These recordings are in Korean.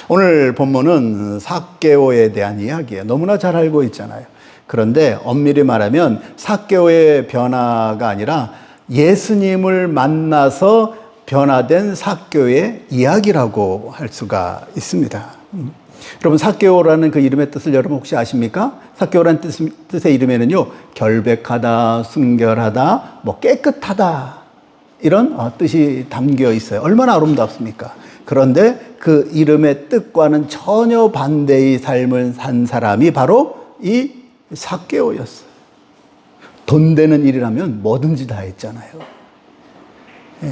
오늘 본문은 삭개오에 대한 이야기예요. 너무나 잘 알고 있잖아요. 그런데 엄밀히 말하면 삭개오의 변화가 아니라 예수님을 만나서 변화된 삭개오의 이야기라고 할 수가 있습니다. 여러분, 삭개오라는 그 이름의 뜻을 여러분 혹시 아십니까? 삭개오라는 뜻의 이름에는요, 결백하다, 순결하다, 깨끗하다, 이런 뜻이 담겨 있어요. 얼마나 아름답습니까? 그런데 그 이름의 뜻과는 전혀 반대의 삶을 산 사람이 바로 이 삭개오였어요. 돈 되는 일이라면 뭐든지 다 했잖아요. 예.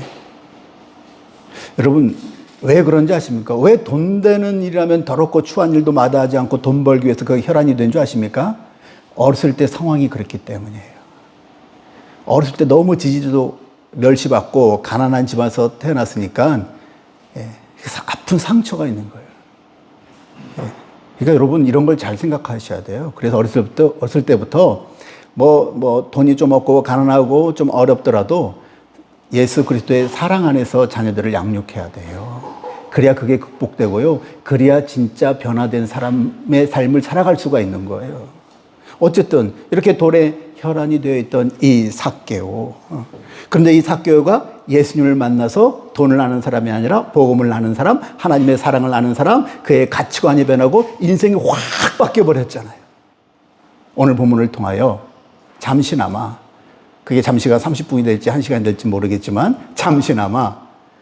여러분, 왜 그런지 아십니까? 왜 돈 되는 일이라면 더럽고 추한 일도 마다하지 않고 돈 벌기 위해서 그 혈안이 된 줄 아십니까? 어렸을 때 상황이 그랬기 때문이에요. 어렸을 때 너무 지지도 멸시받고 가난한 집안에서 태어났으니까 아픈 상처가 있는 거예요. 그러니까 여러분, 이런 걸 잘 생각하셔야 돼요. 그래서 어렸을 때부터 돈이 좀 없고 가난하고 좀 어렵더라도 예수 그리스도의 사랑 안에서 자녀들을 양육해야 돼요. 그래야 그게 극복되고요. 그래야 진짜 변화된 사람의 삶을 살아갈 수가 있는 거예요. 어쨌든 이렇게 돌에 혈안이 되어 있던 이 삭개오. 그런데 이 삭개오가 예수님을 만나서 돈을 아는 사람이 아니라 복음을 아는 사람, 하나님의 사랑을 아는 사람, 그의 가치관이 변하고 인생이 확 바뀌어버렸잖아요. 오늘 본문을 통하여 잠시나마, 그게 잠시가 30분이 될지 1시간이 될지 모르겠지만 잠시나마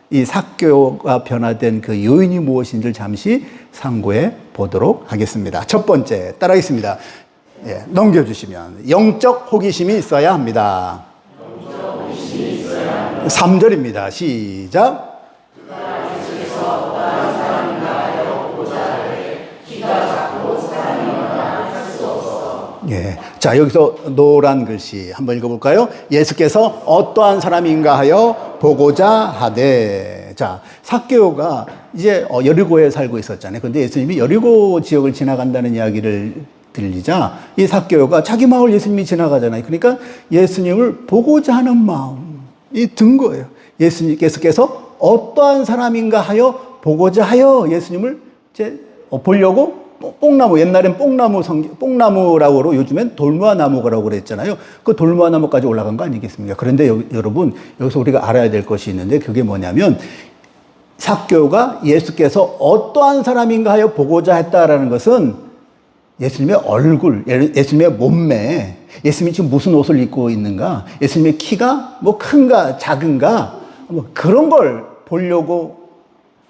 이 삭개오가 변화된 그 요인이 무엇인지를 잠시 상고해 보도록 하겠습니다. 첫 번째, 따라하겠습니다. 넘겨주시면 영적 호기심이 있어야 합니다. 3절입니다. 시작. 자, 여기서 노란 글씨 한번 읽어볼까요? 예수께서 어떠한 사람인가 하여 보고자 하되. 자, 삭개오가 이제 여리고에 살고 있었잖아요. 그런데 예수님이 여리고 지역을 지나간다는 이야기를 들리자 이 삭개오가 자기 마을 예수님이 지나가잖아요. 그러니까 예수님을 보고자 하는 마음이 든 거예요. 예수님께서 어떠한 사람인가 하여 보고자 하여 예수님을 이제 보려고 뽕나무, 옛날엔 뽕나무라고 요즘엔 돌무화나무라고 그랬잖아요. 그 돌무화나무까지 올라간 거 아니겠습니까? 그런데 여러분, 여기서 우리가 알아야 될 것이 있는데 그게 뭐냐면 삭개오가 예수께서 어떠한 사람인가 하여 보고자 했다라는 것은 예수님의 얼굴, 예수님의 몸매, 예수님이 지금 무슨 옷을 입고 있는가, 예수님의 키가 큰가 작은가, 그런 걸 보려고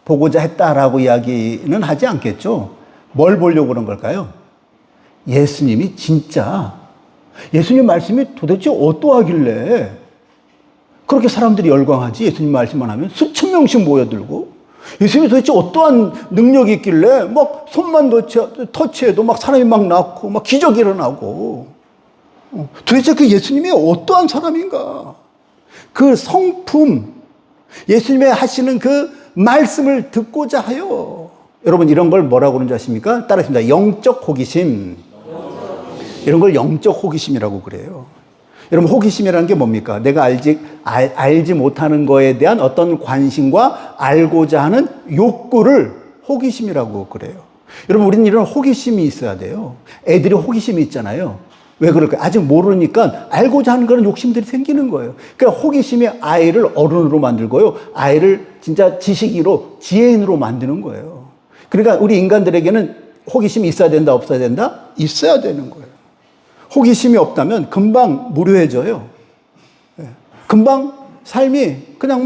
보고자 했다라고 이야기는 하지 않겠죠. 뭘 보려고 그런 걸까요? 예수님이 진짜, 예수님 말씀이 도대체 어떠하길래 그렇게 사람들이 열광하지? 예수님 말씀만 하면 수천 명씩 모여들고, 예수님이 도대체 어떠한 능력이 있길래 손만 터치해도 사람이 낫고 기적이 일어나고, 도대체 그 예수님이 어떠한 사람인가? 그 성품, 예수님의 하시는 그 말씀을 듣고자 하여. 여러분, 이런 걸 뭐라고 그러는지 아십니까? 따라하십니다. 영적 호기심. 이런 걸 영적 호기심이라고 그래요. 여러분, 호기심이라는 게 뭡니까? 내가 알지 못하는 거에 대한 어떤 관심과 알고자 하는 욕구를 호기심이라고 그래요. 여러분, 우리는 이런 호기심이 있어야 돼요. 애들이 호기심이 있잖아요. 왜 그럴까요? 아직 모르니까 알고자 하는 그런 욕심들이 생기는 거예요. 그러니까 호기심이 아이를 어른으로 만들고요. 아이를 진짜 지식인으로, 지혜인으로 만드는 거예요. 그러니까 우리 인간들에게는 호기심이 있어야 된다, 없어야 된다? 있어야 되는 거예요. 호기심이 없다면 금방 무료해져요. 금방 삶이 그냥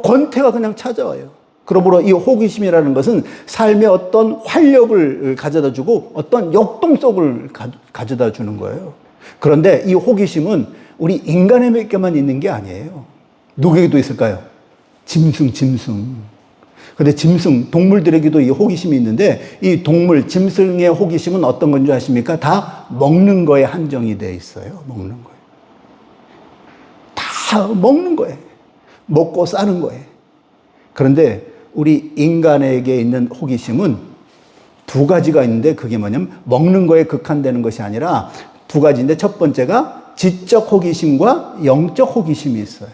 권태가 그냥 찾아와요. 그러므로 이 호기심이라는 것은 삶의 어떤 활력을 가져다 주고 어떤 역동성을 가져다 주는 거예요. 그런데 이 호기심은 우리 인간에게만 있는 게 아니에요. 누구에게도 있을까요? 짐승. 근데 동물들에게도 이 호기심이 있는데 이 짐승의 호기심은 어떤 건지 아십니까? 다 먹는 거에 한정이 되어 있어요. 먹는 거에. 다 먹는 거에. 먹고 싸는 거에. 그런데 우리 인간에게 있는 호기심은 두 가지가 있는데 그게 뭐냐면 먹는 거에 극한되는 것이 아니라 두 가지인데 첫 번째가 지적 호기심과 영적 호기심이 있어요.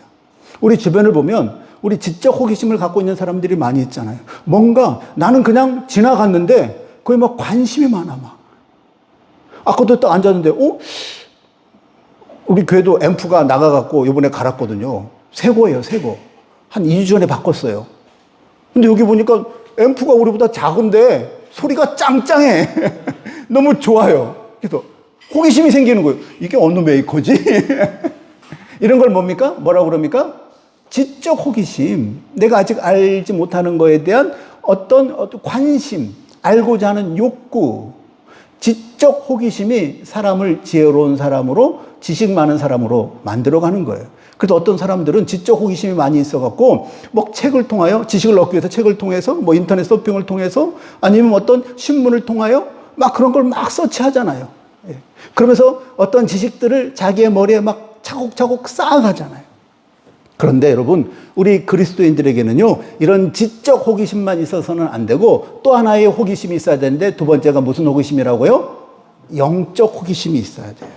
우리 주변을 보면 우리 지적 호기심을 갖고 있는 사람들이 많이 있잖아요. 뭔가 나는 그냥 지나갔는데 거의 막 관심이 많아 막. 아까도 딱 앉았는데 우리 교회도 앰프가 나가갖고 이번에 갈았거든요. 새 거예요, 새 거. 한 2주 전에 바꿨어요. 근데 여기 보니까 앰프가 우리보다 작은데 소리가 짱짱해. 너무 좋아요. 그래서 호기심이 생기는 거예요. 이게 어느 메이커지? 이런 걸 뭡니까? 뭐라고 그럽니까? 지적 호기심. 내가 아직 알지 못하는 거에 대한 어떤 관심, 알고자 하는 욕구. 지적 호기심이 사람을 지혜로운 사람으로, 지식 많은 사람으로 만들어가는 거예요. 그래서 어떤 사람들은 지적 호기심이 많이 있어갖고, 뭐 책을 통하여, 지식을 얻기 위해서 책을 통해서, 뭐 인터넷 서핑을 통해서, 아니면 어떤 신문을 통하여 막 그런 걸 막 서치하잖아요. 그러면서 어떤 지식들을 자기의 머리에 막 차곡차곡 쌓아가잖아요. 그런데 여러분, 우리 그리스도인들에게는요, 이런 지적 호기심만 있어서는 안 되고, 또 하나의 호기심이 있어야 되는데, 두 번째가 무슨 호기심이라고요? 영적 호기심이 있어야 돼요.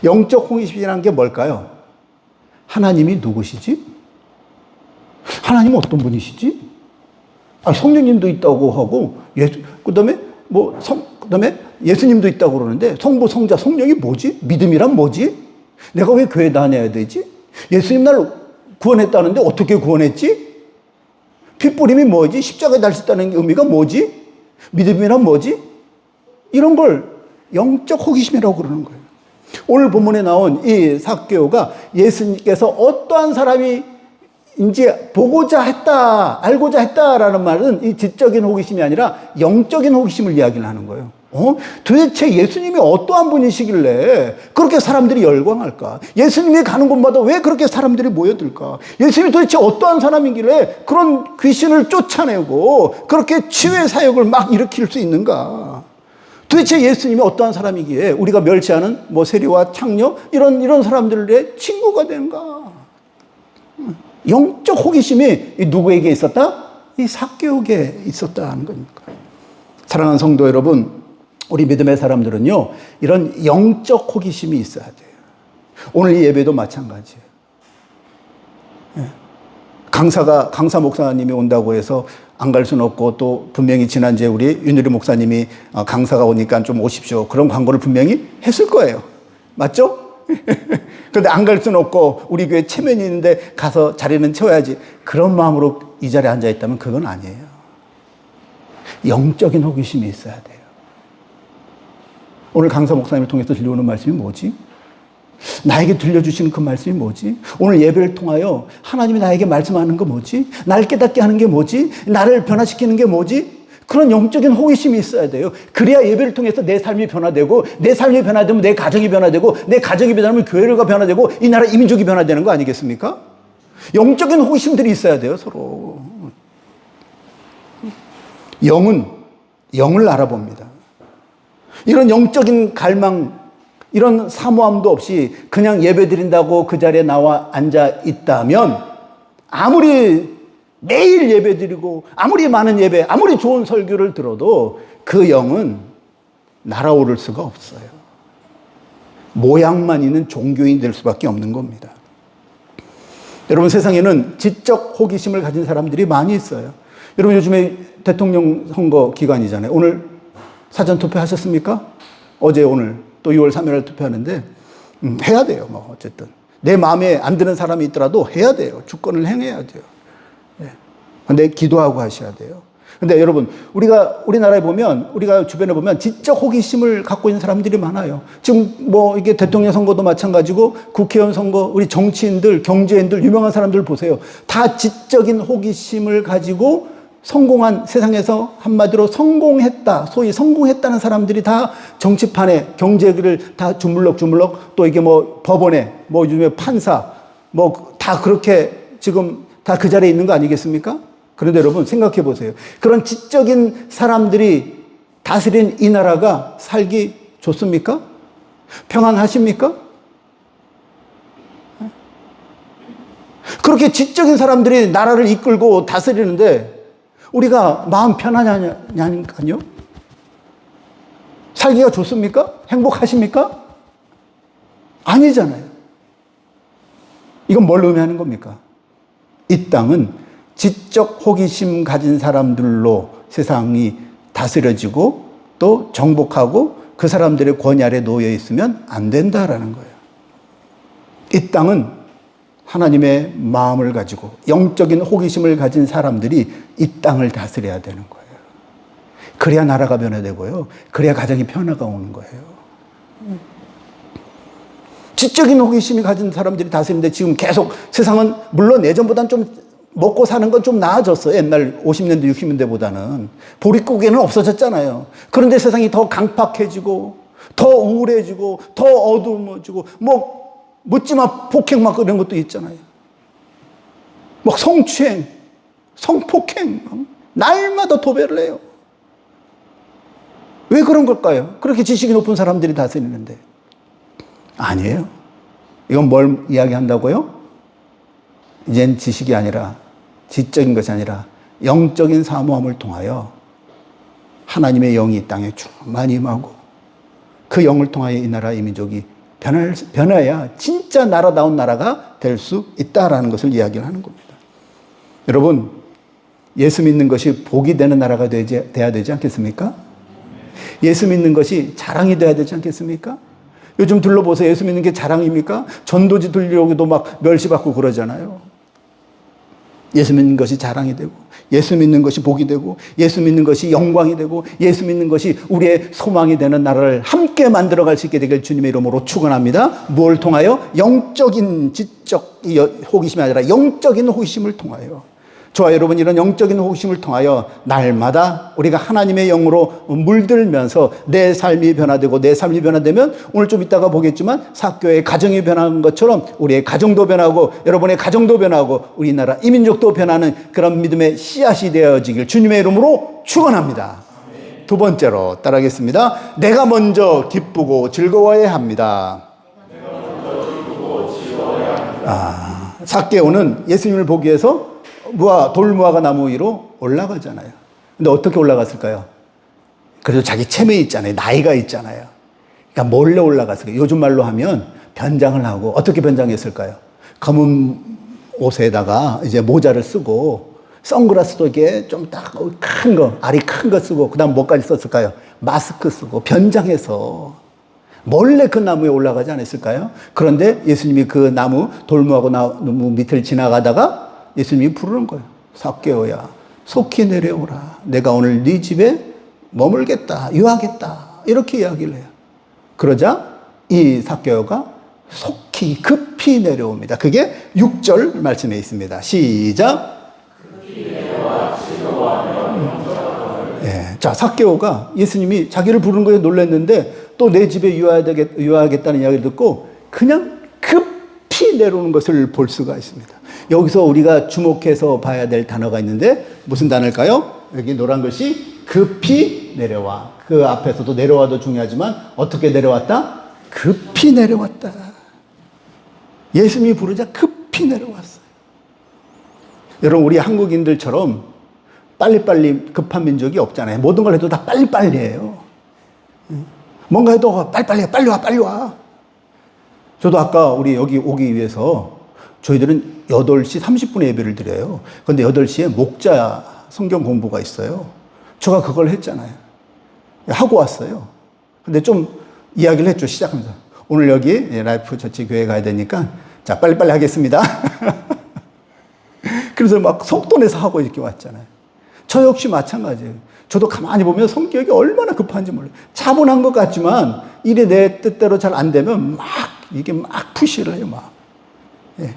영적 호기심이라는 게 뭘까요? 하나님이 누구시지? 하나님은 어떤 분이시지? 성령님도 있다고 하고, 그다음에 예수님도 있다고 그러는데, 성부, 성자, 성령이 뭐지? 믿음이란 뭐지? 내가 왜 교회 다녀야 되지? 예수님 날 구원했다는데 어떻게 구원했지? 핏부림이 뭐지? 십자가에 달렸다는 의미가 뭐지? 믿음이란 뭐지? 이런 걸 영적 호기심이라고 그러는 거예요. 오늘 본문에 나온 이 삭개오가 예수님께서 어떠한 사람인지 보고자 했다, 알고자 했다라는 말은 이 지적인 호기심이 아니라 영적인 호기심을 이야기를 하는 거예요. 도대체 예수님이 어떠한 분이시길래 그렇게 사람들이 열광할까? 예수님이 가는 곳마다 왜 그렇게 사람들이 모여들까? 예수님이 도대체 어떠한 사람이길래 그런 귀신을 쫓아내고 그렇게 치유의 사역을 막 일으킬 수 있는가? 도대체 예수님이 어떠한 사람이기에 우리가 멸시하는 뭐 세리와 창녀 이런 사람들의 친구가 되는가? 영적 호기심이 누구에게 있었다? 이 삭개오에게 있었다는 겁니까? 사랑하는 성도 여러분, 우리 믿음의 사람들은요, 이런 영적 호기심이 있어야 돼요. 오늘 이 예배도 마찬가지예요. 강사 목사님이 온다고 해서 안 갈 수는 없고, 또 분명히 지난주에 우리 윤유리 목사님이 강사가 오니까 좀 오십시오, 그런 광고를 분명히 했을 거예요. 맞죠? 그런데 안 갈 수는 없고 우리 교회 체면이 있는데 가서 자리는 채워야지, 그런 마음으로 이 자리에 앉아 있다면 그건 아니에요. 영적인 호기심이 있어야 돼요. 오늘 강사 목사님을 통해서 들려오는 말씀이 뭐지? 나에게 들려주시는 그 말씀이 뭐지? 오늘 예배를 통하여 하나님이 나에게 말씀하는 거 뭐지? 나를 깨닫게 하는 게 뭐지? 나를 변화시키는 게 뭐지? 그런 영적인 호기심이 있어야 돼요. 그래야 예배를 통해서 내 삶이 변화되고, 내 삶이 변화되면 내 가정이 변화되고, 내 가정이 변화되면 교회가 변화되고, 이 나라 이민족이 변화되는 거 아니겠습니까? 영적인 호기심들이 있어야 돼요, 서로. 영은 영을 알아봅니다. 이런 영적인 갈망, 이런 사모함도 없이 그냥 예배 드린다고 그 자리에 나와 앉아 있다면, 아무리 매일 예배 드리고 아무리 많은 예배, 아무리 좋은 설교를 들어도 그 영은 날아오를 수가 없어요. 모양만 있는 종교인이 될 수밖에 없는 겁니다. 여러분, 세상에는 지적 호기심을 가진 사람들이 많이 있어요. 여러분, 요즘에 대통령 선거 기간이잖아요. 오늘 사전 투표하셨습니까? 어제 오늘 또 6월 3일 투표하는데 해야 돼요. 뭐 어쨌든 내 마음에 안 드는 사람이 있더라도 해야 돼요. 주권을 행해야 돼요. 근데 기도하고 하셔야 돼요. 근데 여러분, 우리나라에 보면, 우리가 주변에 보면 지적 호기심을 갖고 있는 사람들이 많아요. 지금 뭐 이게 대통령 선거도 마찬가지고, 국회의원 선거, 우리 정치인들, 경제인들, 유명한 사람들 보세요. 다 지적인 호기심을 가지고 성공한, 세상에서 한마디로 성공했다, 소위 성공했다는 사람들이 다 정치판에 경제를 다 주물럭주물럭, 또 이게 뭐 법원에, 뭐 요즘에 판사, 뭐 다 그렇게 지금 다 그 자리에 있는 거 아니겠습니까? 그런데 여러분, 생각해 보세요. 그런 지적인 사람들이 다스린 이 나라가 살기 좋습니까? 평안하십니까? 그렇게 지적인 사람들이 나라를 이끌고 다스리는데 우리가 마음 편하냐니까요? 살기가 좋습니까? 행복하십니까? 아니잖아요. 이건 뭘 의미하는 겁니까? 이 땅은 지적 호기심 가진 사람들로 세상이 다스려지고 또 정복하고 그 사람들의 권위 아래 놓여 있으면 안 된다라는 거예요. 이 땅은 하나님의 마음을 가지고 영적인 호기심을 가진 사람들이 이 땅을 다스려야 되는 거예요. 그래야 나라가 변화되고요. 그래야 가정이 변화가 오는 거예요. 지적인 호기심이 가진 사람들이 다스리는데 지금 계속 세상은 물론 예전보다는 좀 먹고 사는 건 좀 나아졌어요. 옛날 50년대, 60년대보다는. 보릿고개는 없어졌잖아요. 그런데 세상이 더 강팍해지고, 더 우울해지고, 더 어두워지고, 묻지마 폭행 막 그런 것도 있잖아요. 성추행, 성폭행, 날마다 도배를 해요. 왜 그런 걸까요? 그렇게 지식이 높은 사람들이 다스리는데. 아니에요. 이건 뭘 이야기한다고요? 이젠 지식이 아니라, 지적인 것이 아니라 영적인 사모함을 통하여 하나님의 영이 이 땅에 충만히 임하고 그 영을 통하여 이 나라, 이 민족이 변해야 진짜 나라다운 나라가 될 수 있다라는 것을 이야기를 하는 겁니다. 여러분, 예수 믿는 것이 복이 되는 나라가 돼야 되지 않겠습니까? 예수 믿는 것이 자랑이 돼야 되지 않겠습니까? 요즘 둘러보세요. 예수 믿는 게 자랑입니까? 전도지 들려오기도 막 멸시받고 그러잖아요. 예수 믿는 것이 자랑이 되고, 예수 믿는 것이 복이 되고, 예수 믿는 것이 영광이 되고, 예수 믿는 것이 우리의 소망이 되는 나라를 함께 만들어갈 수 있게 되길 주님의 이름으로 축원합니다. 뭘 통하여? 영적인 지적 호기심이 아니라 영적인 호기심을 통하여. 저와 여러분, 이런 영적인 호기심을 통하여 날마다 우리가 하나님의 영으로 물들면서 내 삶이 변화되고, 내 삶이 변화되면 오늘 좀 이따가 보겠지만 사교의 가정이 변하는 것처럼 우리의 가정도 변하고, 여러분의 가정도 변하고, 우리나라 이민족도 변하는 그런 믿음의 씨앗이 되어지길 주님의 이름으로 축원합니다. 두 번째로 따라하겠습니다. 내가 먼저 기쁘고 즐거워야 합니다. 삭개오는 예수님을 보기 위해서 돌무화과 나무 위로 올라가잖아요. 근데 어떻게 올라갔을까요? 그래도 자기 체면이 있잖아요. 나이가 있잖아요. 그러니까 몰래 올라갔을까요? 요즘 말로 하면 변장을 하고, 어떻게 변장했을까요? 검은 옷에다가 이제 모자를 쓰고, 선글라스도 이게 좀 딱 큰 거, 알이 큰 거 쓰고, 그 다음 뭐까지 썼을까요? 마스크 쓰고, 변장해서 몰래 그 나무에 올라가지 않았을까요? 그런데 예수님이 그 돌무하고 나무 밑을 지나가다가 예수님이 부르는 거예요. 삭개오야, 속히 내려오라. 내가 오늘 네 집에 머물겠다, 유하겠다. 이렇게 이야기를 해요. 그러자 이 삭개오가 속히 급히 내려옵니다. 그게 6절 말씀에 있습니다. 시작. 자, 삭개오가 예수님이 자기를 부르는 거에 놀랐는데 또 내 집에 유하겠다는 이야기를 듣고 그냥 급히 내려오는 것을 볼 수가 있습니다. 여기서 우리가 주목해서 봐야 될 단어가 있는데 무슨 단어일까요? 여기 노란 글씨 급히 내려와. 그 앞에서도 내려와도 중요하지만 어떻게 내려왔다? 급히 내려왔다. 예수님이 부르자 급히 내려왔어요. 여러분, 우리 한국인들처럼 빨리빨리 급한 민족이 없잖아요. 모든 걸 해도 다 빨리빨리 해요. 뭔가 해도 빨리 와. 저도 아까 우리 여기 오기 위해서 저희들은 8시 30분에 예배를 드려요. 그런데 8시에 목자 성경 공부가 있어요. 제가 그걸 했잖아요. 하고 왔어요. 근데 좀 이야기를 했죠. 시작하면서. 오늘 여기 라이프 처치 교회 가야 되니까 자, 빨리빨리 하겠습니다. 그래서 막 속도 내서 하고 이렇게 왔잖아요. 저 역시 마찬가지예요. 저도 가만히 보면 성격이 얼마나 급한지 몰라요. 차분한 것 같지만 일이 내 뜻대로 잘 안 되면 이게 막 푸시를 해요. 예.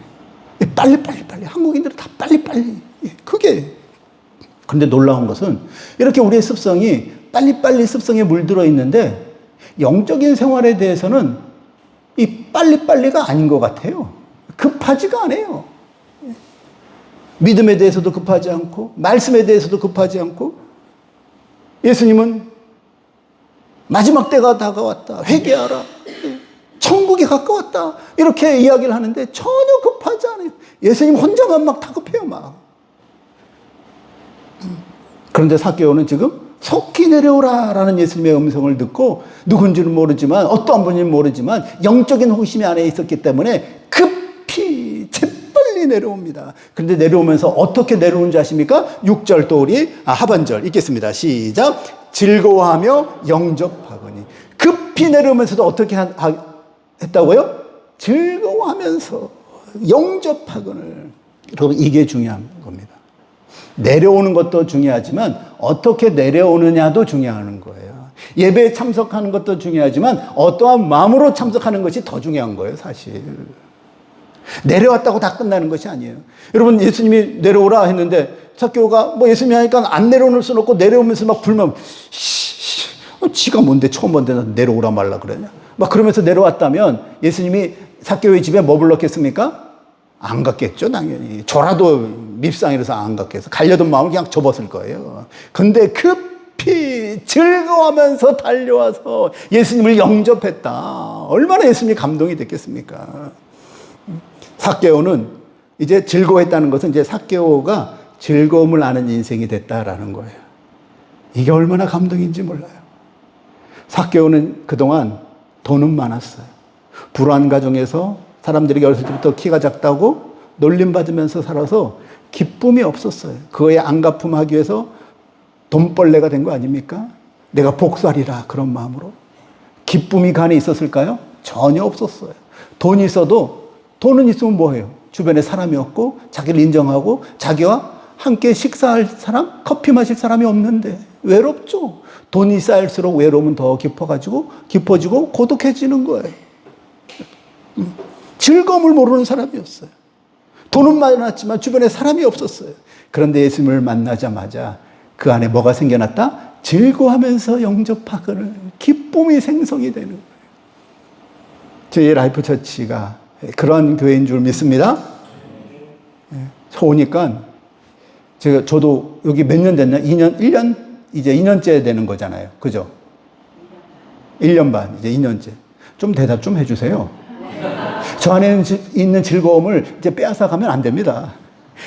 빨리. 한국인들은 다 빨리. 예. 그게. 근데 놀라운 것은 이렇게 우리의 습성이 빨리 습성에 물들어 있는데 영적인 생활에 대해서는 이 빨리가 아닌 것 같아요. 급하지가 않아요. 믿음에 대해서도 급하지 않고, 말씀에 대해서도 급하지 않고, 예수님은 마지막 때가 다가왔다. 회개하라. 천국이 가까웠다. 이렇게 이야기를 하는데 전혀 급하지 않아요. 예수님 혼자만 막 다급해요, 막. 그런데 삭개오는 지금 속히 내려오라 라는 예수님의 음성을 듣고 누군지는 모르지만, 어떠한 분인지는 모르지만 영적인 호기심이 안에 있었기 때문에 급히 재빨리 기쁨이 내려옵니다. 그런데 내려오면서 어떻게 내려오는지 아십니까? 6절 또 우리 하반절 읽겠습니다. 시작. 즐거워하며 영접하거니. 급히 내려오면서도 어떻게 했다고요? 즐거워하면서 영접하거늘. 여러분, 이게 중요한 겁니다. 내려오는 것도 중요하지만 어떻게 내려오느냐도 중요한 거예요. 예배에 참석하는 것도 중요하지만 어떠한 마음으로 참석하는 것이 더 중요한 거예요, 사실. 내려왔다고 다 끝나는 것이 아니에요. 여러분, 예수님이 내려오라 했는데 삭개오가 뭐 예수님이 하니까 안 내려오는 수는 없고 내려오면서 막 불만, 지가 뭔데 처음 뭔데 내려오라 말라 그러냐. 막 그러면서 내려왔다면 예수님이 삭개오의 집에 뭐 불렀겠습니까? 안 갔겠죠, 당연히. 저라도 밉상이라서 안 갔겠어. 갈려던 마음을 그냥 접었을 거예요. 근데 급히 즐거워하면서 달려와서 예수님을 영접했다. 얼마나 예수님이 감동이 됐겠습니까? 삭개오는 이제 즐거워했다는 것은 이제 삭개오가 즐거움을 아는 인생이 됐다라는 거예요. 이게 얼마나 감동인지 몰라요. 삭개오는 그동안 돈은 많았어요. 불우한 가정에서 사람들이 어렸을 때부터 키가 작다고 놀림받으면서 살아서 기쁨이 없었어요. 그거에 안갚음하기 위해서 돈벌레가 된 거 아닙니까? 내가 복수하리라, 그런 마음으로. 기쁨이 그 안에 있었을까요? 전혀 없었어요. 돈이 있어도, 돈은 있으면 뭐해요? 주변에 사람이 없고 자기를 인정하고 자기와 함께 식사할 사람, 커피 마실 사람이 없는데 외롭죠. 돈이 쌓일수록 외로움은 더 깊어지고 고독해지는 거예요. 즐거움을 모르는 사람이었어요. 돈은 많았지만 주변에 사람이 없었어요. 그런데 예수님을 만나자마자 그 안에 뭐가 생겨났다? 즐거워하면서 영접하거늘 기쁨이 생성이 되는 거예요. 저희 라이프 처치가 그런 교회인 줄 믿습니다. 저 오니까 저도 여기 몇 년 됐냐? 1년? 이제 2년째 되는 거잖아요. 그죠? 1년 반, 이제 2년째. 좀 대답 좀 해주세요. 저 안에 있는 즐거움을 이제 빼앗아 가면 안 됩니다.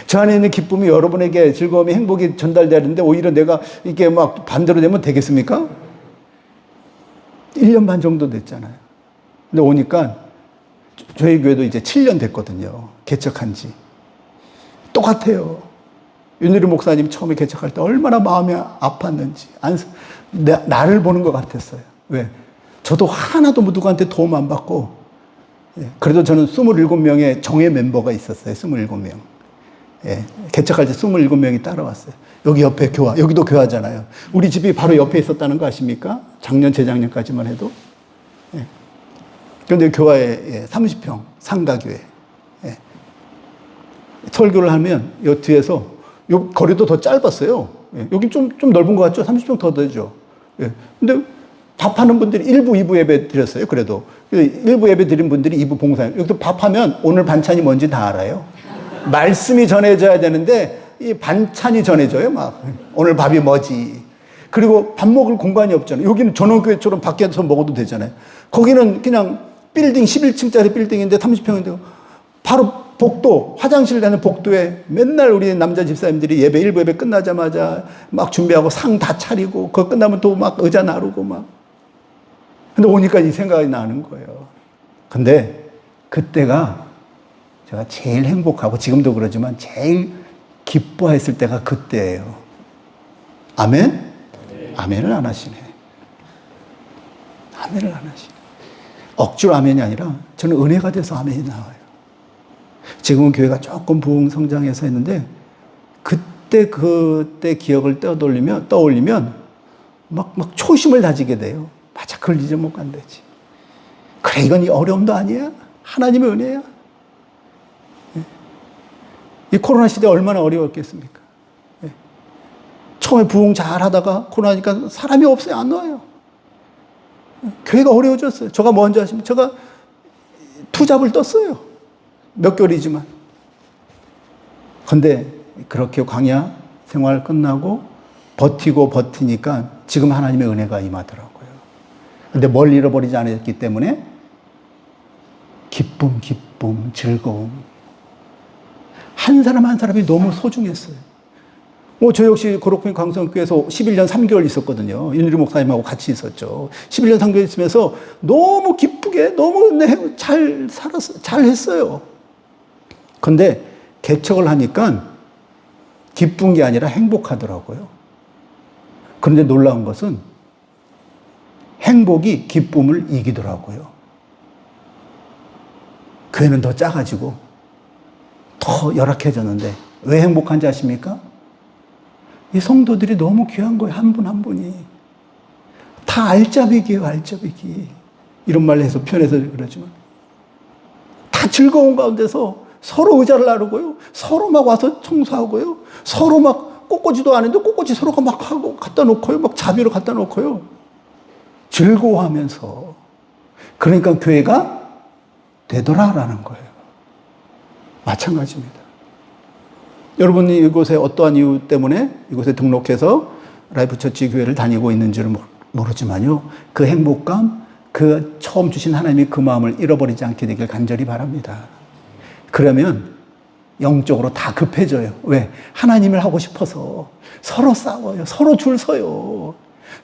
저 안에 있는 기쁨이 여러분에게 즐거움이 행복이 전달되는데 오히려 내가 이게 막 반대로 되면 되겠습니까? 1년 반 정도 됐잖아요. 근데 오니까 저희 교회도 이제 7년 됐거든요. 개척한 지. 똑같아요. 윤유리 목사님 처음에 개척할 때 얼마나 마음이 아팠는지. 나를 보는 것 같았어요. 왜? 저도 하나도 누구한테 도움 안 받고, 그래도 저는 27명의 정예 멤버가 있었어요. 27명. 개척할 때 27명이 따라왔어요. 여기 옆에 교화, 여기도 교화잖아요. 우리 집이 바로 옆에 있었다는 거 아십니까? 작년, 재작년까지만 해도. 그런데 교화에 30평, 상가교회. 설교를 하면 요 뒤에서, 요 거리도 더 짧았어요. 여기 좀 넓은 것 같죠? 30평 더 되죠. 근데 밥하는 분들이 1부, 2부 예배 드렸어요. 그래도 1부 예배 드린 분들이 2부 봉사해요. 여기도 밥하면 오늘 반찬이 뭔지 다 알아요. 말씀이 전해져야 되는데 이 반찬이 전해져요. 막 오늘 밥이 뭐지. 그리고 밥 먹을 공간이 없잖아요. 여기는 전원교회처럼 밖에서 먹어도 되잖아요. 거기는 그냥 빌딩 11층짜리 빌딩인데 30평인데 바로 복도, 화장실 가는 복도에 맨날 우리 남자 집사님들이 예배 1부 예배 끝나자마자 막 준비하고 상 다 차리고 그거 끝나면 또 막 의자 나르고 막. 근데 오니까 이 생각이 나는 거예요. 근데 그때가 제가 제일 행복하고 지금도 그러지만 제일 기뻐했을 때가 그때예요. 아멘? 아멘을 안 하시네. 아멘을 안 하시네. 억지로 아멘이 아니라 저는 은혜가 돼서 아멘이 나와요. 지금은 교회가 조금 부흥 성장해서 했는데 그때 기억을 떠올리면 막 초심을 다지게 돼요. 맞아, 그걸 잊어먹고 안 되지. 그래, 이건 이 어려움도 아니야. 하나님의 은혜야. 이 코로나 시대 얼마나 어려웠겠습니까? 처음에 부흥 잘 하다가 코로나니까 사람이 없어요. 안 와요. 교회가 어려워졌어요. 제가 뭔지 아십니까? 제가 투잡을 떴어요. 몇 개월이지만. 근데 그렇게 광야 생활 끝나고 버티니까 지금 하나님의 은혜가 임하더라고요. 근데 뭘 잃어버리지 않았기 때문에 기쁨, 즐거움. 한 사람 한 사람이 너무 소중했어요. 저 역시 고로코인 강성교회에서 11년 3개월 있었거든요. 윤유리 목사님하고 같이 있었죠. 11년 3개월 있으면서 너무 기쁘게, 너무 잘 살았어요. 잘 했어요. 근데 개척을 하니까 기쁜 게 아니라 행복하더라고요. 그런데 놀라운 것은 행복이 기쁨을 이기더라고요. 교회는 더 작아지고 더 열악해졌는데 왜 행복한지 아십니까? 이 성도들이 너무 귀한 거예요. 한 분 한 분이. 다 알짜배기예요. 알짜배기. 이런 말로 해서 표현해서 그러지만 다 즐거운 가운데서 서로 의자를 나누고요. 서로 막 와서 청소하고요. 서로 막 꽃꽂이도 안 했는데 꽃꽂이 서로가 막 하고 갖다 놓고요. 막 자비로 갖다 놓고요. 즐거워하면서. 그러니까 교회가 되더라라는 거예요. 마찬가지입니다. 여러분이 이곳에 어떠한 이유 때문에 이곳에 등록해서 라이프 처치 교회를 다니고 있는지를 모르지만요. 그 행복감, 그 처음 주신 하나님이 그 마음을 잃어버리지 않게 되길 간절히 바랍니다. 그러면 영적으로 다 급해져요. 왜? 하나님을 하고 싶어서 서로 싸워요. 서로 줄 서요.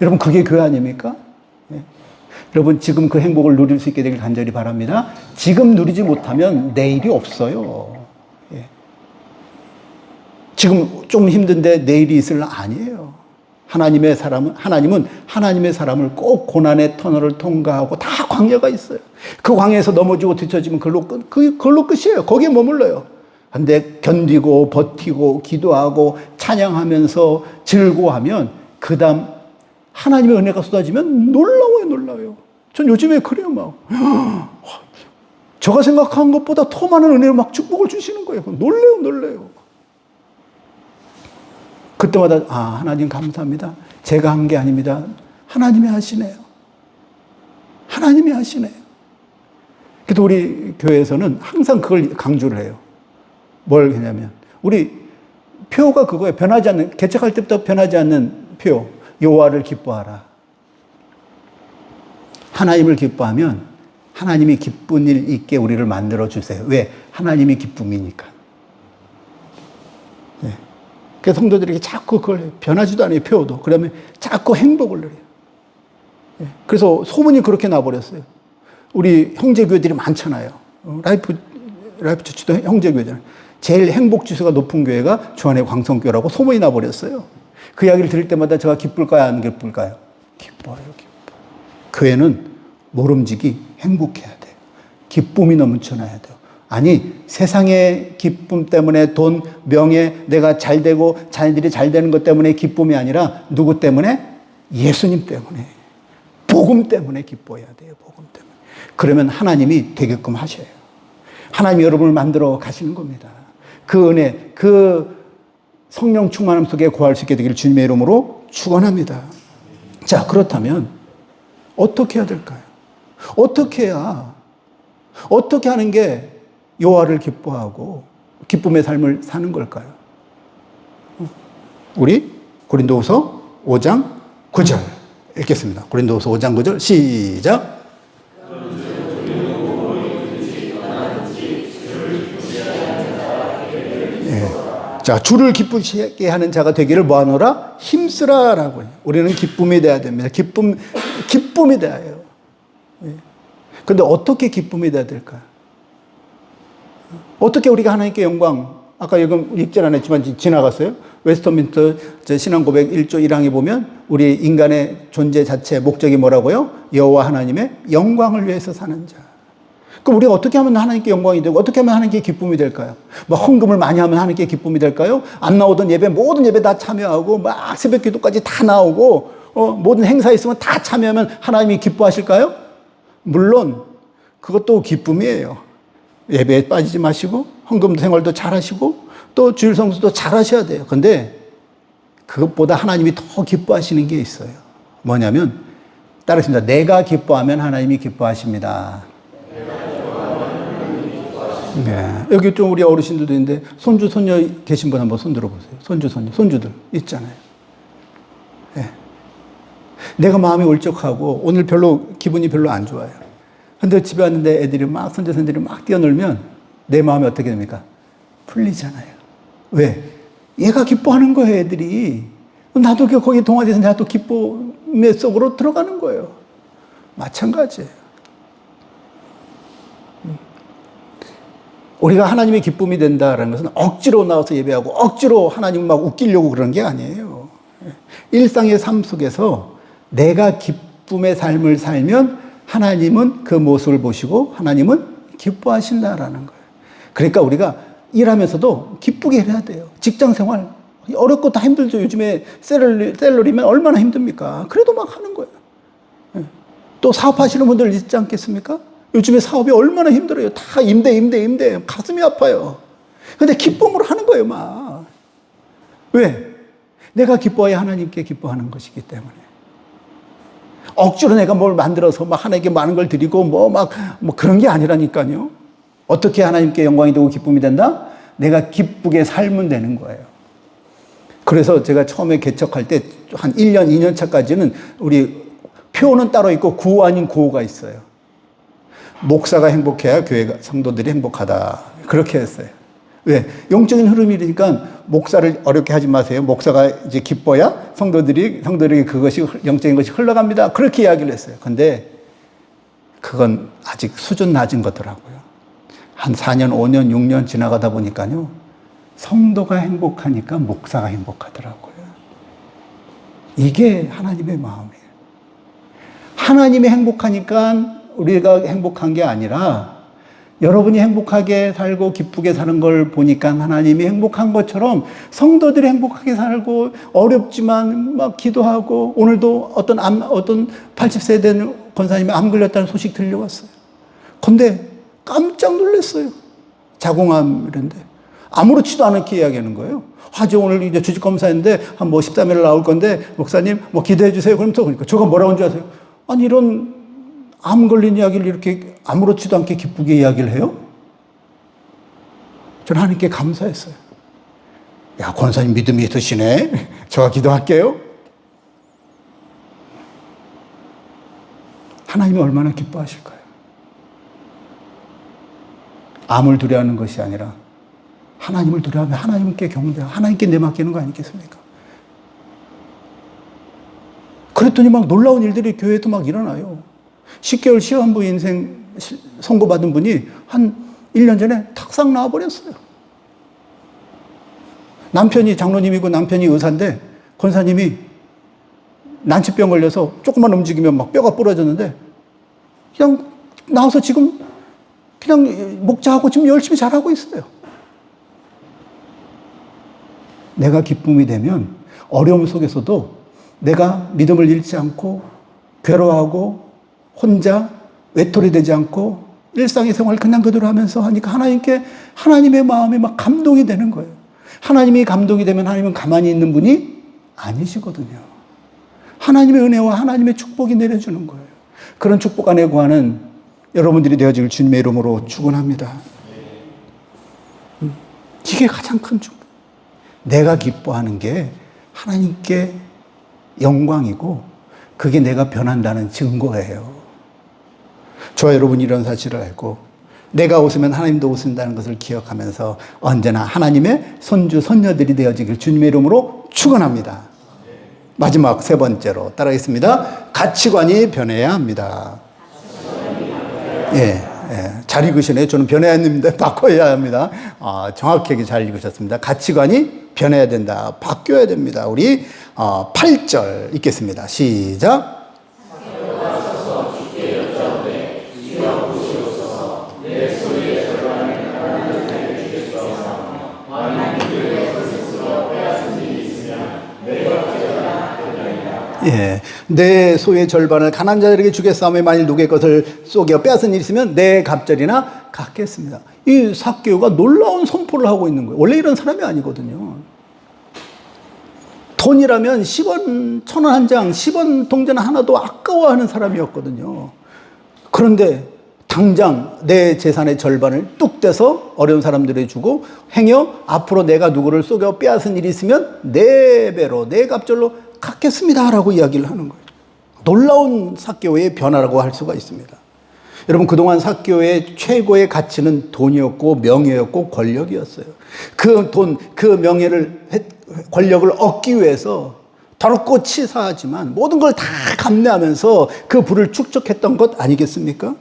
여러분 그게 교회 아닙니까? 예. 여러분 지금 그 행복을 누릴 수 있게 되길 간절히 바랍니다. 지금 누리지 못하면 내일이 없어요. 예. 지금 좀 힘든데 내일이 있을 날 아니에요. 하나님은 하나님의 사람을 꼭 고난의 터널을 통과하고 다 광야가 있어요. 그 광야에서 넘어지고 뒤처지면 그걸로 끝이에요. 거기에 머물러요. 근데 견디고 버티고 기도하고 찬양하면서 즐거워하면 그 다음 하나님의 은혜가 쏟아지면 놀라워요. 전 요즘에 그래요. 막 제가 생각한 것보다 더 많은 은혜를 막 축복을 주시는 거예요. 놀래요. 그때마다 하나님 감사합니다. 제가 한 게 아닙니다. 하나님이 하시네요. 그래서 우리 교회에서는 항상 그걸 강조를 해요. 뭘 하냐면 우리 표가 그거예요. 변하지 않는, 개척할 때부터 변하지 않는 표. 여호와를 기뻐하라. 하나님을 기뻐하면 하나님이 기쁜 일 있게 우리를 만들어 주세요. 왜? 하나님이 기쁨이니까. 네. 그래서 성도들에게 자꾸 그걸 해요. 변하지도 않아요. 표도. 그러면 자꾸 행복을 누려요. 네. 그래서 소문이 그렇게 나버렸어요. 우리 형제교회들이 많잖아요. 라이프 처치도 형제교회잖아요. 제일 행복 지수가 높은 교회가 주안의 광성교회라고 소문이 나버렸어요. 그 이야기를 들을 때마다 제가 기쁠까요? 안 기쁠까요? 기뻐요. 교회는 모름지기 행복해야 돼요. 기쁨이 넘쳐나야 돼요. 아니, 세상의 기쁨 때문에 돈, 명예, 내가 잘 되고 자녀들이 잘 되는 것 때문에 기쁨이 아니라 누구 때문에? 예수님 때문에. 복음 때문에 기뻐해야 돼요. 복음 때문에. 그러면 하나님이 되게끔 하셔요. 하나님이 여러분을 만들어 가시는 겁니다. 그 은혜, 그 성령 충만함 속에 거할 수 있게 되기를 주님의 이름으로 축원합니다. 자, 그렇다면 어떻게 해야 될까요? 어떻게 하는 게 여호와를 기뻐하고 기쁨의 삶을 사는 걸까요? 우리 고린도후서 5장 9절 읽겠습니다. 고린도후서 5장 9절 시작. 자, 주를 기쁘시게 하는 자가 되기를 뭐하노라? 힘쓰라라고요. 우리는 기쁨이 돼야 됩니다. 기쁨이 돼야 해요. 그런데 어떻게 기쁨이 돼야 될까요? 어떻게 우리가 하나님께 영광, 아까 읽질 안 했지만 지나갔어요. 웨스터민스터 신앙고백 1조 1항에 보면 우리 인간의 존재 자체 목적이 뭐라고요? 여호와 하나님의 영광을 위해서 사는 자. 그럼 우리가 어떻게 하면 하나님께 영광이 되고 어떻게 하면 하나님께 기쁨이 될까요? 뭐 헌금을 많이 하면 하나님께 기쁨이 될까요? 안 나오던 예배 모든 예배 다 참여하고 막 새벽 기도까지 다 나오고 모든 행사 있으면 다 참여하면 하나님이 기뻐하실까요? 물론 그것도 기쁨이에요. 예배에 빠지지 마시고 헌금 생활도 잘하시고 또 주일 성수도 잘하셔야 돼요. 그런데 그것보다 하나님이 더 기뻐하시는 게 있어요. 뭐냐면 따르겠습니다. 내가 기뻐하면 하나님이 기뻐하십니다. 네. 여기 좀 우리 어르신들도 있는데 손주 손녀 계신 분 한번 손 들어보세요. 손주 손녀 손주들 있잖아요. 네. 내가 마음이 울적하고 오늘 기분이 별로 안 좋아요. 근데 집에 왔는데 애들이 막 손자손들이 막 뛰어놀면 내 마음이 어떻게 됩니까? 풀리잖아요. 왜? 얘가 기뻐하는 거예요, 애들이. 나도 거기 동화돼서 나도 기쁨의 속으로 들어가는 거예요. 마찬가지예요. 우리가 하나님의 기쁨이 된다라는 것은 억지로 나와서 예배하고 억지로 하나님을 막 웃기려고 그런 게 아니에요. 일상의 삶 속에서 내가 기쁨의 삶을 살면 하나님은 그 모습을 보시고 하나님은 기뻐하신다라는 거예요. 그러니까 우리가 일하면서도 기쁘게 해야 돼요. 직장 생활 어렵고 다 힘들죠. 요즘에 셀러리면 얼마나 힘듭니까? 그래도 막 하는 거예요. 또 사업하시는 분들 있지 않겠습니까? 요즘에 사업이 얼마나 힘들어요. 다 임대. 가슴이 아파요. 근데 기쁨으로 하는 거예요, 막. 왜? 내가 기뻐야 하나님께 기뻐하는 것이기 때문에. 억지로 내가 뭘 만들어서 막 하나님께 많은 걸 드리고 뭐 그런 게 아니라니까요. 어떻게 하나님께 영광이 되고 기쁨이 된다? 내가 기쁘게 살면 되는 거예요. 그래서 제가 처음에 개척할 때 한 1년, 2년 차까지는 우리 표는 따로 있고 구호 아닌 구호가 있어요. 목사가 행복해야 교회가, 성도들이 행복하다. 그렇게 했어요. 왜? 영적인 흐름이니까 목사를 어렵게 하지 마세요. 목사가 이제 기뻐야 성도들에게 그것이, 영적인 것이 흘러갑니다. 그렇게 이야기를 했어요. 근데 그건 아직 수준 낮은 거더라고요. 한 4년, 5년, 6년 지나가다 보니까요. 성도가 행복하니까 목사가 행복하더라고요. 이게 하나님의 마음이에요. 하나님이 행복하니까 우리가 행복한 게 아니라 여러분이 행복하게 살고 기쁘게 사는 걸 보니까 하나님이 행복한 것처럼 성도들이 행복하게 살고 어렵지만 막 기도하고 오늘도 어떤 80세 된 권사님이 암 걸렸다는 소식 들려왔어요. 근데 깜짝 놀랐어요. 자궁암이란데. 아무렇지도 않게 이야기하는 거예요. 화제 오늘 이제 주직검사인데 한 13일 나올 건데 목사님 기도해 주세요. 그러니까 저가 뭐라고 한 줄 아세요? 아니 이런 암 걸린 이야기를 이렇게 아무렇지도 않게 기쁘게 이야기를 해요? 저는 하나님께 감사했어요. 야, 권사님 믿음이 있으시네. 제가 기도할게요. 하나님이 얼마나 기뻐하실까요? 암을 두려워하는 것이 아니라 하나님을 두려워하면 하나님께 경배하고 하나님께 내맡기는 거 아니겠습니까? 그랬더니 막 놀라운 일들이 교회에도 막 일어나요. 10개월 시한부 인생 선고받은 분이 한 1년 전에 탁상 나와버렸어요. 남편이 장로님이고 남편이 의사인데 권사님이 난치병 걸려서 조금만 움직이면 막 뼈가 부러졌는데 그냥 나와서 지금 그냥 목자하고 지금 열심히 잘하고 있어요. 내가 기쁨이 되면 어려움 속에서도 내가 믿음을 잃지 않고 괴로워하고 혼자 외톨이 되지 않고 일상의 생활을 그냥 그대로 하면서 하니까 하나님의 마음이 막 감동이 되는 거예요. 하나님이 감동이 되면 하나님은 가만히 있는 분이 아니시거든요. 하나님의 은혜와 하나님의 축복이 내려주는 거예요. 그런 축복 안에 구하는 여러분들이 되어질 주님의 이름으로 축원합니다. 이게 가장 큰 축복. 내가 기뻐하는 게 하나님께 영광이고 그게 내가 변한다는 증거예요. 저와 여러분이 이런 사실을 알고 내가 웃으면 하나님도 웃는다는 것을 기억하면서 언제나 하나님의 손주 손녀들이 되어지길 주님의 이름으로 축원합니다. 마지막 세 번째로 따라하겠습니다. 가치관이 변해야 합니다. 잘 읽으시네요. 저는 변해야 합니다. 바꿔야 합니다. 정확하게 잘 읽으셨습니다. 가치관이 변해야 된다. 바뀌어야 됩니다. 우리 8절 읽겠습니다. 시작. 내 소유의 절반을 가난한 자들에게 주겠사오며 만일 누구의 것을 쏘겨 빼앗은 일이 있으면 내 갑절이나 갚겠습니다. 이 삭개오가 놀라운 선포를 하고 있는 거예요. 원래 이런 사람이 아니거든요. 돈이라면 10원, 1,000원 한 장, 10원 동전 하나도 아까워하는 사람이었거든요. 그런데 당장 내 재산의 절반을 뚝 떼서 어려운 사람들에게 주고 행여 앞으로 내가 누구를 쏘겨 빼앗은 일이 있으면 네 배로, 네 갑절로 갚겠습니다 라고 이야기를 하는 거예요. 놀라운 삭개오의 변화라고 할 수가 있습니다. 여러분, 그동안 삭개오의 최고의 가치는 돈이었고 명예였고 권력이었어요. 그 돈, 그 명예를, 권력을 얻기 위해서 더럽고 치사하지만 모든 걸 다 감내하면서 그 부를 축적했던 것 아니겠습니까?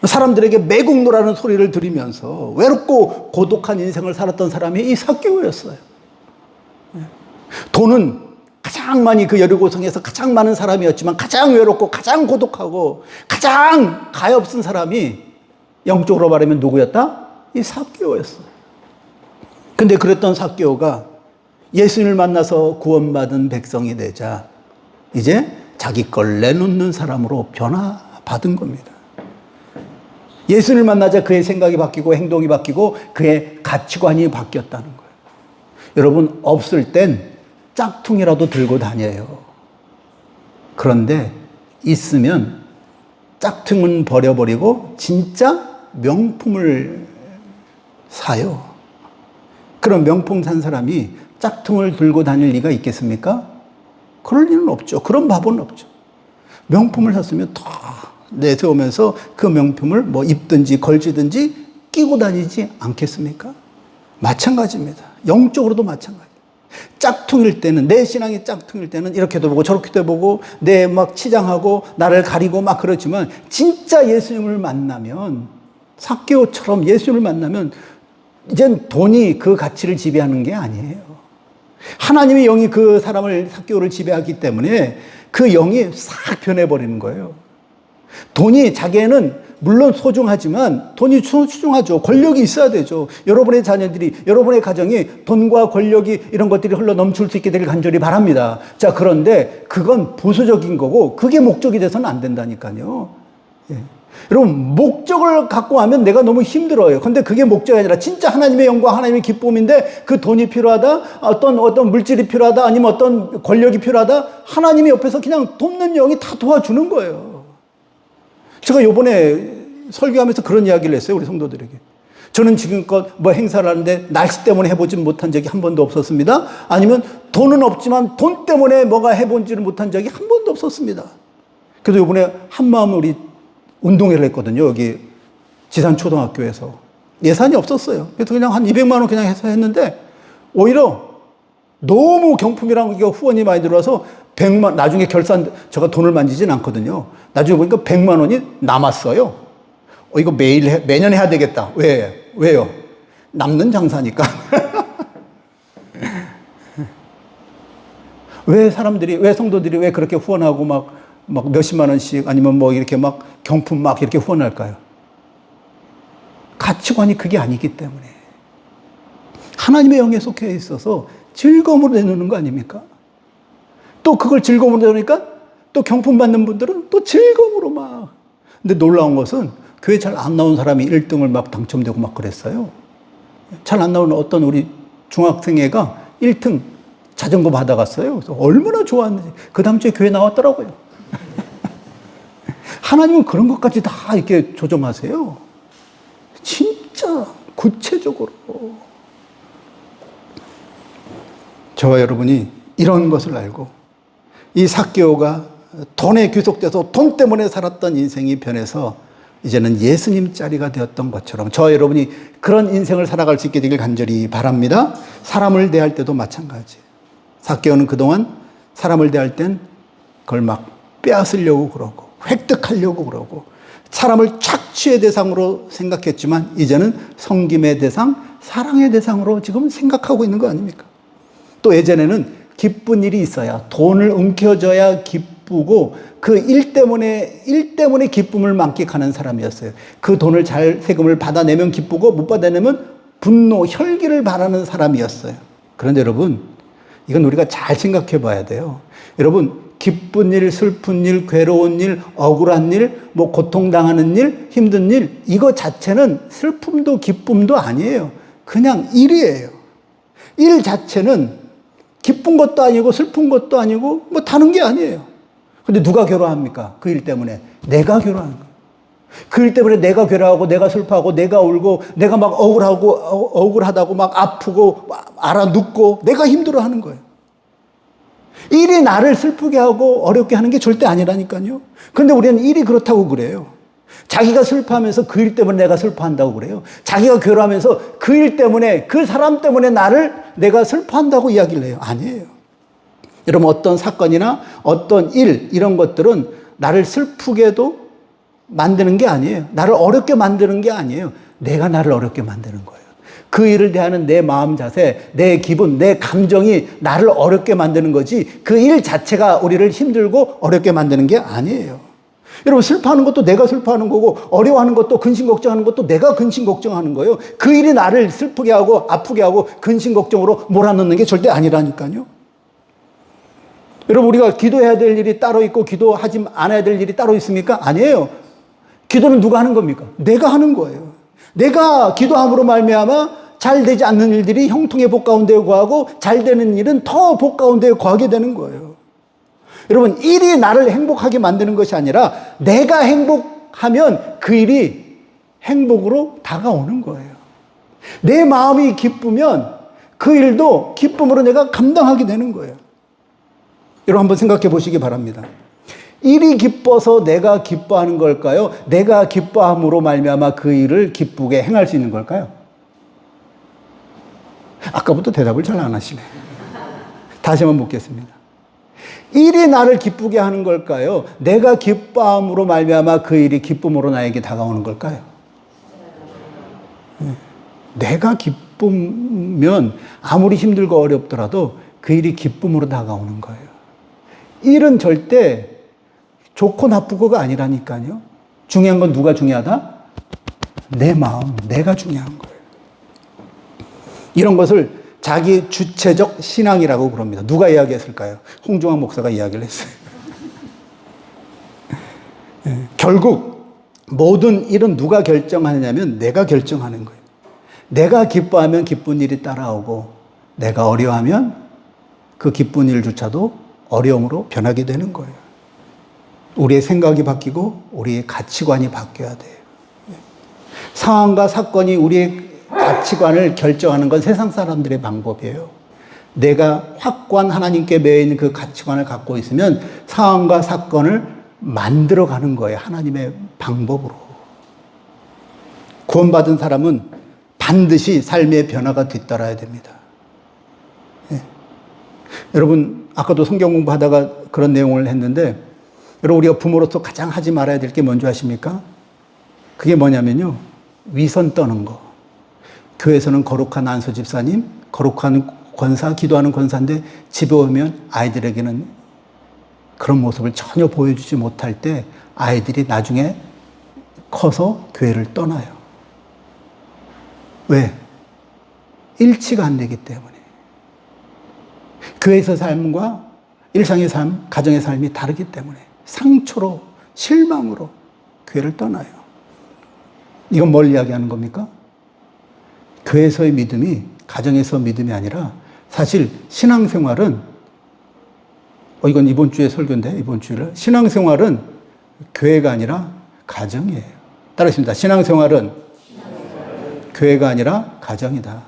사람들에게 매국노라는 소리를 들으면서 외롭고 고독한 인생을 살았던 사람이 이 삭개오였어요. 돈은 가장 많이 그 여리고성에서 가장 많은 사람이었지만 가장 외롭고 가장 고독하고 가장 가엾은 사람이 영적으로 말하면 누구였다? 이 삭개오였어요. 근데 그랬던 삭개오가 예수님을 만나서 구원받은 백성이 되자 이제 자기 걸 내놓는 사람으로 변화받은 겁니다. 예수를 만나자 그의 생각이 바뀌고 행동이 바뀌고 그의 가치관이 바뀌었다는 거예요. 여러분, 없을 땐 짝퉁이라도 들고 다녀요. 그런데 있으면 짝퉁은 버려버리고 진짜 명품을 사요. 그럼 명품 산 사람이 짝퉁을 들고 다닐 리가 있겠습니까? 그럴 리는 없죠. 그런 바보는 없죠. 명품을 샀으면 다 내세우면서 그 명품을 뭐 입든지 걸치든지 끼고 다니지 않겠습니까? 마찬가지입니다. 영적으로도 마찬가지. 짝퉁일 때는, 내 신앙이 짝퉁일 때는 이렇게도 보고 저렇게도 보고 내 막 치장하고 나를 가리고 막 그렇지만 진짜 예수님을 만나면, 삭개오처럼 예수님을 만나면 이젠 돈이 그 가치를 지배하는 게 아니에요. 하나님의 영이 그 사람을, 삭개오를 지배하기 때문에 그 영이 싹 변해버리는 거예요. 돈이 자기에는 물론 소중하지만, 돈이 소중하죠. 권력이 있어야 되죠. 여러분의 자녀들이, 여러분의 가정이 돈과 권력이 이런 것들이 흘러 넘칠 수 있게 되길 간절히 바랍니다. 자, 그런데 그건 부수적인 거고 그게 목적이 돼서는 안 된다니까요. 예. 여러분, 목적을 갖고 하면 내가 너무 힘들어요. 근데 그게 목적이 아니라 진짜 하나님의 영광, 하나님의 기쁨인데 그 돈이 필요하다, 어떤 물질이 필요하다, 아니면 어떤 권력이 필요하다, 하나님이 옆에서 그냥 돕는 영이 다 도와주는 거예요. 제가 요번에 설교하면서 그런 이야기를 했어요, 우리 성도들에게. 저는 지금껏 뭐 행사를 하는데 날씨 때문에 해보진 못한 적이 한 번도 없었습니다. 아니면 돈은 없지만 돈 때문에 뭐가 해보지를 못한 적이 한 번도 없었습니다. 그래서 요번에 한마음 우리 운동회를 했거든요, 여기 지산초등학교에서. 예산이 없었어요. 그래서 그냥 한 200만 원 그냥 해서 했는데 오히려 너무 경품이랑 후원이 많이 들어와서 100만, 나중에 결산, 제가 돈을 만지진 않거든요. 나중에 보니까 100만 원이 남았어요. 이거 매년 해야 되겠다. 왜요? 남는 장사니까. 왜 성도들이 왜 그렇게 후원하고 막 몇십만 원씩 아니면 뭐 이렇게 막 경품 막 이렇게 후원할까요? 가치관이 그게 아니기 때문에. 하나님의 영에 속해 있어서 즐거움으로 내놓는 거 아닙니까? 또 그걸 즐거움으로 내놓으니까 또 경품 받는 분들은 또 즐거움으로 막. 근데 놀라운 것은 교회 잘 안 나온 사람이 1등을 막 당첨되고 막 그랬어요. 잘 안 나오는 어떤 우리 중학생 애가 1등 자전거 받아갔어요. 그래서 얼마나 좋았는지. 그 다음 주에 교회 나왔더라고요. 하나님은 그런 것까지 다 이렇게 조정하세요. 진짜 구체적으로. 저와 여러분이 이런 것을 알고 이 삭개오가 돈에 귀속돼서 돈 때문에 살았던 인생이 변해서 이제는 예수님 자리가 되었던 것처럼 저와 여러분이 그런 인생을 살아갈 수 있게 되길 간절히 바랍니다. 사람을 대할 때도 마찬가지. 삭개오는 그동안 사람을 대할 땐 그걸 막 빼앗으려고 그러고 획득하려고 그러고 사람을 착취의 대상으로 생각했지만 이제는 섬김의 대상, 사랑의 대상으로 지금 생각하고 있는 거 아닙니까? 또 예전에는 기쁜 일이 있어야, 돈을 움켜줘야 기쁘고 그 일 때문에 기쁨을 만끽하는 사람이었어요. 그 돈을 세금을 받아내면 기쁘고 못 받아내면 분노, 혈기를 바라는 사람이었어요. 그런데 여러분, 이건 우리가 잘 생각해 봐야 돼요. 여러분, 기쁜 일, 슬픈 일, 괴로운 일, 억울한 일, 뭐 고통당하는 일, 힘든 일, 이거 자체는 슬픔도 기쁨도 아니에요. 그냥 일이에요. 일 자체는 기쁜 것도 아니고 슬픈 것도 아니고 뭐 다른 게 아니에요. 근데 누가 괴로워합니까? 그 일 때문에. 내가 괴로워하는 거예요. 그 일 때문에 내가 괴로워하고 내가 슬퍼하고 내가 울고 내가 막 억울하다고 막 아프고 알아눕고 내가 힘들어하는 거예요. 일이 나를 슬프게 하고 어렵게 하는 게 절대 아니라니까요. 그런데 우리는 일이 그렇다고 그래요. 자기가 슬퍼하면서 그 일 때문에 내가 슬퍼한다고 그래요. 자기가 괴로워하면서 그 일 때문에, 그 사람 때문에 내가 슬퍼한다고 이야기를 해요. 아니에요. 여러분, 어떤 사건이나 어떤 일, 이런 것들은 나를 슬프게도 만드는 게 아니에요. 나를 어렵게 만드는 게 아니에요. 내가 나를 어렵게 만드는 거예요. 그 일을 대하는 내 마음 자세, 내 기분, 내 감정이 나를 어렵게 만드는 거지 그 일 자체가 우리를 힘들고 어렵게 만드는 게 아니에요. 여러분, 슬퍼하는 것도 내가 슬퍼하는 거고, 어려워하는 것도, 근심 걱정하는 것도 내가 근심 걱정하는 거예요. 그 일이 나를 슬프게 하고 아프게 하고 근심 걱정으로 몰아넣는 게 절대 아니라니까요. 여러분, 우리가 기도해야 될 일이 따로 있고 기도하지 않아야 될 일이 따로 있습니까? 아니에요. 기도는 누가 하는 겁니까? 내가 하는 거예요. 내가 기도함으로 말미암아 잘 되지 않는 일들이 형통의 복 가운데 거하고 잘 되는 일은 더 복 가운데 거하게 되는 거예요. 여러분, 일이 나를 행복하게 만드는 것이 아니라 내가 행복하면 그 일이 행복으로 다가오는 거예요. 내 마음이 기쁘면 그 일도 기쁨으로 내가 감당하게 되는 거예요. 여러분, 한번 생각해 보시기 바랍니다. 일이 기뻐서 내가 기뻐하는 걸까요? 내가 기뻐함으로 말미암아 그 일을 기쁘게 행할 수 있는 걸까요? 아까부터 대답을 잘 안 하시네. 다시 한번 묻겠습니다. 일이 나를 기쁘게 하는 걸까요? 내가 기뻐함으로 말미암아 그 일이 기쁨으로 나에게 다가오는 걸까요? 내가 기쁘면 아무리 힘들고 어렵더라도 그 일이 기쁨으로 다가오는 거예요. 일은 절대 좋고 나쁘고가 아니라니까요. 중요한 건 누가 중요하다? 내 마음, 내가 중요한 거예요. 이런 것을 자기 주체적 신앙이라고 부릅니다. 누가 이야기했을까요? 홍종학 목사가 이야기를 했어요. 결국 모든 일은 누가 결정하느냐면 내가 결정하는 거예요. 내가 기뻐하면 기쁜 일이 따라오고 내가 어려워하면 그 기쁜 일조차도 어려움으로 변하게 되는 거예요. 우리의 생각이 바뀌고 우리의 가치관이 바뀌어야 돼요. 상황과 사건이 우리의 가치관을 결정하는 건 세상 사람들의 방법이에요. 내가 확고한 하나님께 매여있는 그 가치관을 갖고 있으면 상황과 사건을 만들어가는 거예요. 하나님의 방법으로. 구원받은 사람은 반드시 삶의 변화가 뒤따라야 됩니다. 예. 여러분, 아까도 성경 공부하다가 그런 내용을 했는데, 여러분, 우리가 부모로서 가장 하지 말아야 될 게 뭔지 아십니까? 그게 뭐냐면요, 위선 떠는 거. 교회에서는 거룩한 안수 집사님, 거룩한 권사, 기도하는 권사인데 집에 오면 아이들에게는 그런 모습을 전혀 보여주지 못할 때 아이들이 나중에 커서 교회를 떠나요. 왜? 일치가 안 되기 때문에. 교회에서 삶과 일상의 삶, 가정의 삶이 다르기 때문에 상처로, 실망으로 교회를 떠나요. 이건 뭘 이야기하는 겁니까? 교회에서의 믿음이 가정에서 믿음이 아니라 사실 신앙생활은 이건 이번 주에 설교인데 이번 주일 신앙생활은 교회가 아니라 가정이에요. 따라하십니다. 신앙생활은 교회가 아니라 가정이다.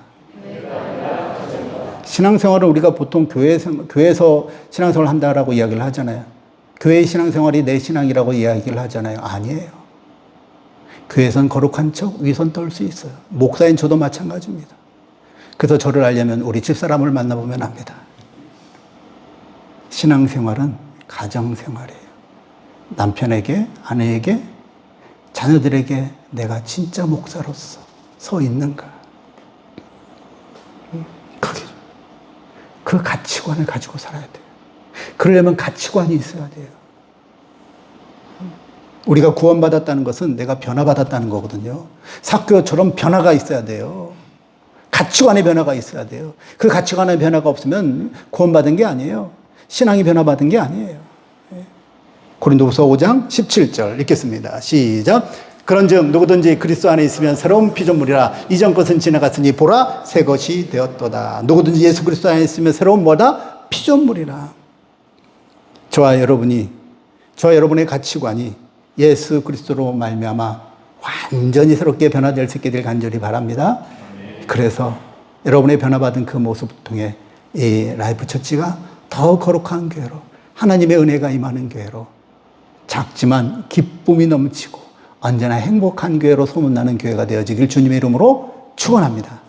신앙생활은 우리가 보통 교회에서 신앙생활을 한다라고 이야기를 하잖아요. 교회의 신앙생활이 내 신앙이라고 이야기를 하잖아요. 아니에요. 교회에서는 거룩한 척 위선 떨 수 있어요. 목사인 저도 마찬가지입니다. 그래서 저를 알려면 우리 집사람을 만나보면 압니다. 신앙생활은 가정생활이에요. 남편에게, 아내에게, 자녀들에게 내가 진짜 목사로서 서 있는가. 그 가치관을 가지고 살아야 돼요. 그러려면 가치관이 있어야 돼요. 우리가 구원받았다는 것은 내가 변화받았다는 거거든요. 삭개오처럼 변화가 있어야 돼요. 가치관의 변화가 있어야 돼요. 그 가치관의 변화가 없으면 구원받은 게 아니에요. 신앙이 변화받은 게 아니에요. 고린도후서 5장 17절 읽겠습니다. 시작. 그런즉 누구든지 그리스도 안에 있으면 새로운 피조물이라. 이전 것은 지나갔으니 보라 새 것이 되었도다. 누구든지 예수 그리스도 안에 있으면 새로운 뭐다? 피조물이라. 저와 여러분의 가치관이 예수 그리스도로 말미암아 완전히 새롭게 변화될 수 있게 될 간절히 바랍니다. 그래서 여러분의 변화받은 그 모습을 통해 이 라이프 처치가 더 거룩한 교회로, 하나님의 은혜가 임하는 교회로, 작지만 기쁨이 넘치고 언제나 행복한 교회로 소문나는 교회가 되어지길 주님의 이름으로 축원합니다.